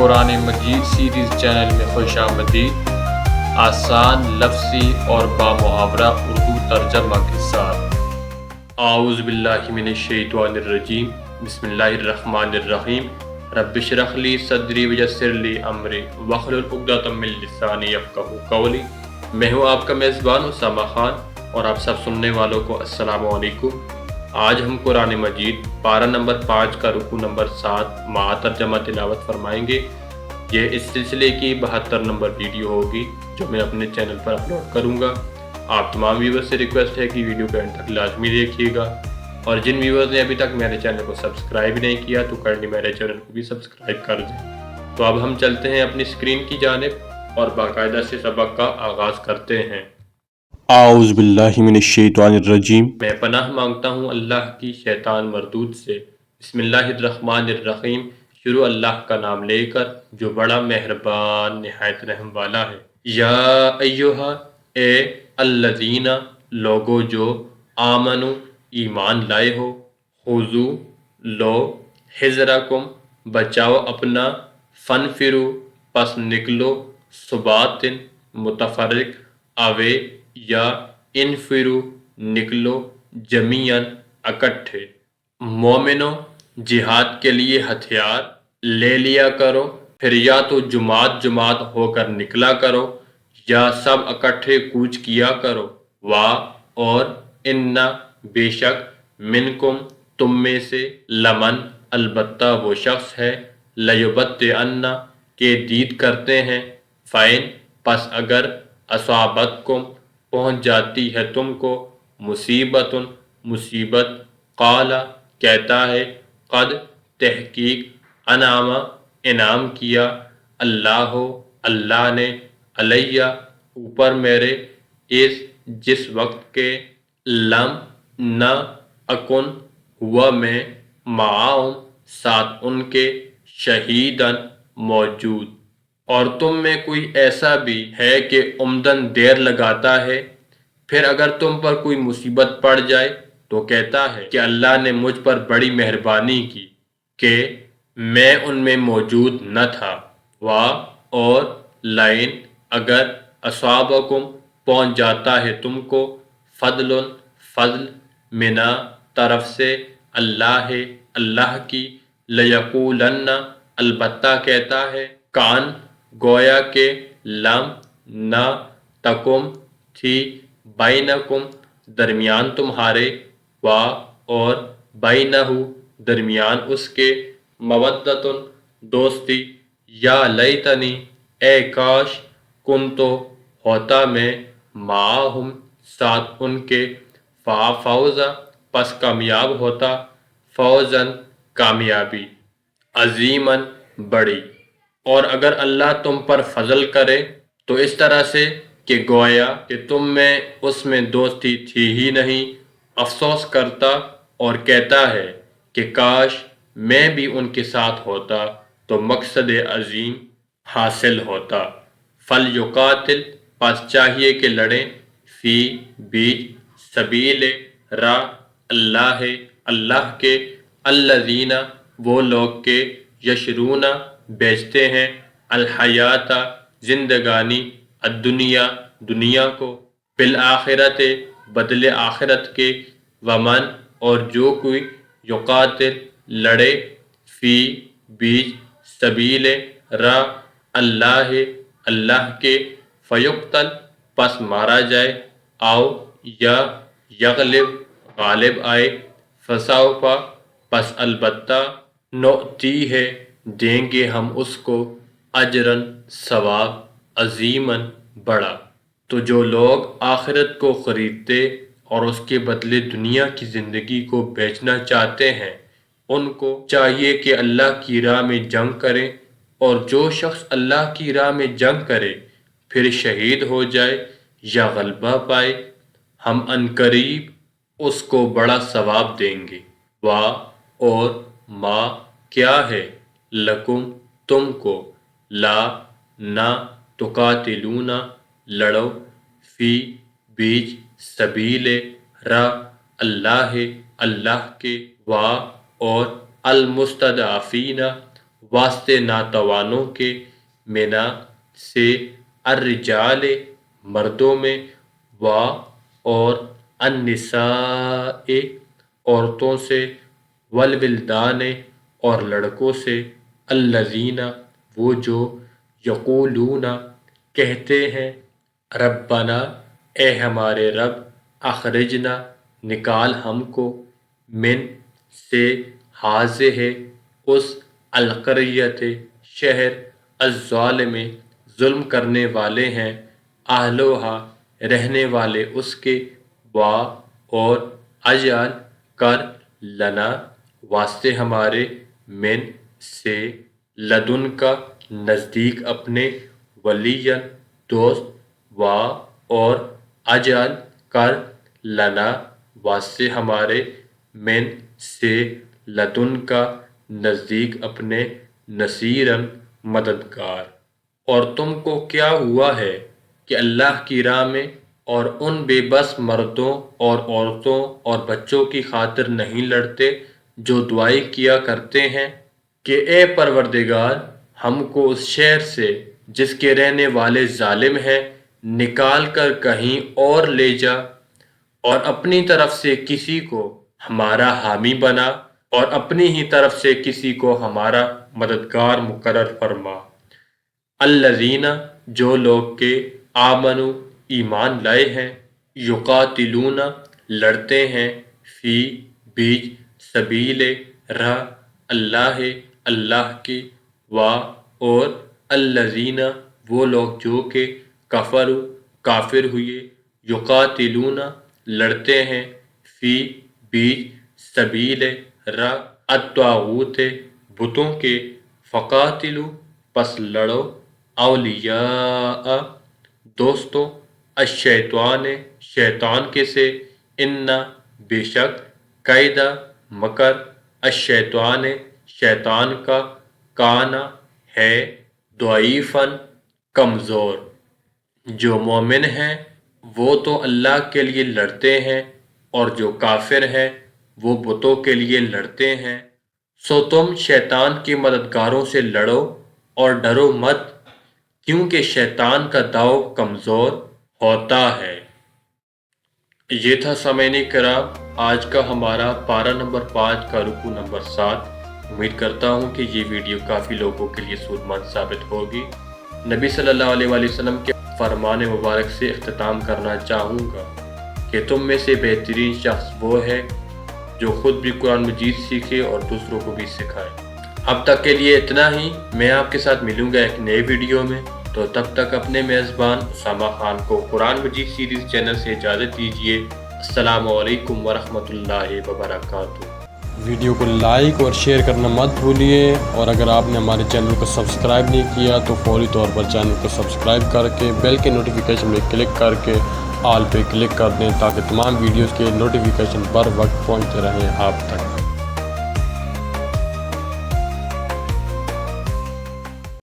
قرآن مجید series channel میں خوش آمدید۔ آسان لفظی اور بامحاورہ اردو ترجمہ کے ساتھ۔ اعوذ باللہ من الشیطان الرجیم، بسم اللہ الرحمن الرحیم۔ رب اشرح لی صدری ویسر لی امری واحلل عقدۃ من لسانی یفقہوا قولی۔ میں ہوں آپ کا میزبان اسامہ خان اور آپ سب سننے والوں کو السلام علیکم۔ آج ہم قرآن مجید پارہ نمبر 5 کا رکوع نمبر 7 مع ترجمہ تلاوت فرمائیں گے۔ یہ اس سلسلے کی 72 نمبر ویڈیو ہوگی جو میں اپنے چینل پر اپلوڈ کروں گا۔ آپ تمام ویورز سے ریکویسٹ ہے کہ ویڈیو کو اینڈ تک لازمی دیکھیے گا، اور جن ویورز نے ابھی تک میرے چینل کو سبسکرائب نہیں کیا تو کرنی میرے چینل کو بھی سبسکرائب کر دیں۔ تو اب ہم چلتے ہیں اپنی اسکرین کی جانب اور باقاعدہ سے سبق کا آغاز کرتے ہیں۔ اعوذ باللہ من الشیطان الرجیم۔ میں پناہ مانگتا ہوں اللہ کی شیطان مردود سے۔ بسم اللہ الرحمن الرحیم۔ شروع اللہ کا نام لے کر جو بڑا مہربان نہایت رحم والا ہے۔ یا ایہا، اے الذین لوگو جو آمنو ایمان لائے ہو، خذو لو حذرکم بچاؤ اپنا، فانفروا پس نکلو، ثبات متفرق اوے یا انفروا نکلو جمیعاً اکٹھے۔ مومنوں جہاد کے لیے ہتھیار لے لیا کرو، پھر یا تو جماعت جماعت ہو کر نکلا کرو یا سب اکٹھے کوچ کیا کرو۔ وا اور انا بے شک منکم تم میں سے، لمن البتہ وہ شخص ہے، لیبطئن کہ دید کرتے ہیں، فَإِن پس اگر اصابتکم پہنچ جاتی ہے تم کو، مصیبت مصیبت، قال کہتا ہے، قد تحقیق، انعم انعام کیا، اللہ اللہ نے، علیہ اوپر میرے، اس جس وقت کے، لم نہ اکن ہوا میں، معاہم ساتھ ان کے، شہیداً موجود۔ اور تم میں کوئی ایسا بھی ہے کہ عمدن دیر لگاتا ہے، پھر اگر تم پر کوئی مصیبت پڑ جائے تو کہتا ہے کہ اللہ نے مجھ پر بڑی مہربانی کی کہ میں ان میں موجود نہ تھا۔ وا اور لئن اگر اصابکم پہنچ جاتا ہے تم کو، فضل فضل، منا طرف سے، اللہ اللہ کی، لیقولن البتہ کہتا ہے، کان گویا کہ، لم نہ تکم تھی، بینکم درمیان تمہارے، وا اور بینہ درمیان اس کے، مودۃ دوستی، یا لیتنی اے کاش، کنتو ہوتا میں، معاہم ساتھ ان کے، فافوز پس کامیاب ہوتا، فوزاً کامیابی، عظیماً بڑی۔ اور اگر اللہ تم پر فضل کرے تو اس طرح سے کہ گویا کہ تم میں اس میں دوستی تھی ہی نہیں، افسوس کرتا اور کہتا ہے کہ کاش میں بھی ان کے ساتھ ہوتا تو مقصد عظیم حاصل ہوتا۔ فلیقاتل پس چاہیے کہ لڑیں، فی بیچ، سبیل راہ اللہ اللہ کے، الذین وہ لوگ کے، یشرون بیچتے ہیں، الحیات زندگانی، الدنیا دنیا کو، بالآخرت بدلے آخرت کے، ومن اور جو کوئی، یقاتل لڑے، فی بیچ، سبیل راہ اللہ اللہ کے، فیقتل پس مارا جائے، او یا یغلب غالب آئے، فسوف پس البتہ، نؤتی ہے دیں گے ہم اس کو، اجراً ثواب، عظیماً بڑا۔ تو جو لوگ آخرت کو خریدتے اور اس کے بدلے دنیا کی زندگی کو بیچنا چاہتے ہیں، ان کو چاہیے کہ اللہ کی راہ میں جنگ کریں، اور جو شخص اللہ کی راہ میں جنگ کرے پھر شہید ہو جائے یا غلبہ پائے، ہم عنقریب اس کو بڑا ثواب دیں گے۔ وا اور ما کیا ہے، لکم تم کو، لا نہ، تقاتلون لڑو، فی بیچ، سبیل راہ اللہ اللہ کے، وا اور المستضعفین واسطے ناتوانوں کے، منا سے، الرجال مردوں میں، اور النساء عورتوں سے، والولدان اور لڑکوں سے، الذین وہ جو، یقولون کہتے ہیں، ربنا اے ہمارے رب، اخرجنا نکال ہم کو، من سے، ہاذہ اس، القریۃ شہر، الظالم ظلم کرنے والے ہیں، اہلھا رہنے والے اس کے، اور اجعل کر، لنا واسطے ہمارے، من سے، لدن کا نزدیک اپنے، ولیًا دوست، اور اجعل کر، لنا واسطے ہمارے، من سے، لدن کا نزدیک اپنے، نصیراً مددگار۔ اور تم کو کیا ہوا ہے کہ اللہ کی راہ میں اور ان بے بس مردوں اور عورتوں اور بچوں کی خاطر نہیں لڑتے جو دعائیں کیا کرتے ہیں کہ اے پروردگار، ہم کو اس شہر سے جس کے رہنے والے ظالم ہیں نکال کر کہیں اور لے جا، اور اپنی طرف سے کسی کو ہمارا حامی بنا، اور اپنی ہی طرف سے کسی کو ہمارا مددگار مقرر فرما۔ الذین جو لوگ کے، آمنوا ایمان لائے ہیں، یقاتلون لڑتے ہیں، فی بیچ، سبیل راہ، اللہ کی، اور الذین وہ لوگ جو کہ، کفروا کافر ہوئے، یقاتلون لڑتے ہیں، فی بیچ، سبیل راہ، الطاغوت بتوں کے، فقاتلوا پس لڑو، اولیاء دوستوں، الشیطان شیطان کے سے، ان بے شک، کید مکر، الشیطان شیطان کا، کان ہے، ضعیفاً کمزور۔ جو مومن ہیں وہ تو اللہ کے لیے لڑتے ہیں، اور جو کافر ہیں وہ بتوں کے لیے لڑتے ہیں، سو تم شیطان کے مددگاروں سے لڑو اور ڈرو مت، کیونکہ شیطان کا داؤ کمزور ہوتا ہے۔ یہ تھا سامعین کرام آج کا ہمارا پارہ نمبر 5 کا رکوع نمبر 7۔ امید کرتا ہوں کہ یہ ویڈیو کافی لوگوں کے لیے سود مند ثابت ہوگی۔ نبی صلی اللہ علیہ وآلہ وسلم کے فرمان مبارک سے اختتام کرنا چاہوں گا کہ تم میں سے بہترین شخص وہ ہے جو خود بھی قرآن مجید سیکھے اور دوسروں کو بھی سکھائے۔ اب تک کے لیے اتنا ہی، میں آپ کے ساتھ ملوں گا ایک نئے ویڈیو میں، تو تب تک اپنے میزبان اسامہ خان کو قرآن مجید سیریز چینل سے اجازت دیجیے۔ السلام علیکم ورحمۃ اللہ وبرکاتہ۔ ویڈیو کو لائک اور شیئر کرنا مت بھولیے، اور اگر آپ نے ہمارے چینل کو سبسکرائب نہیں کیا تو فوری طور پر چینل کو سبسکرائب کر کے بیل کے نوٹیفیکیشن میں کلک کر کے آل پہ کلک کر دیں، تاکہ تمام ویڈیوز کے نوٹیفیکیشن بر وقت پہنچتے رہیں آپ تک۔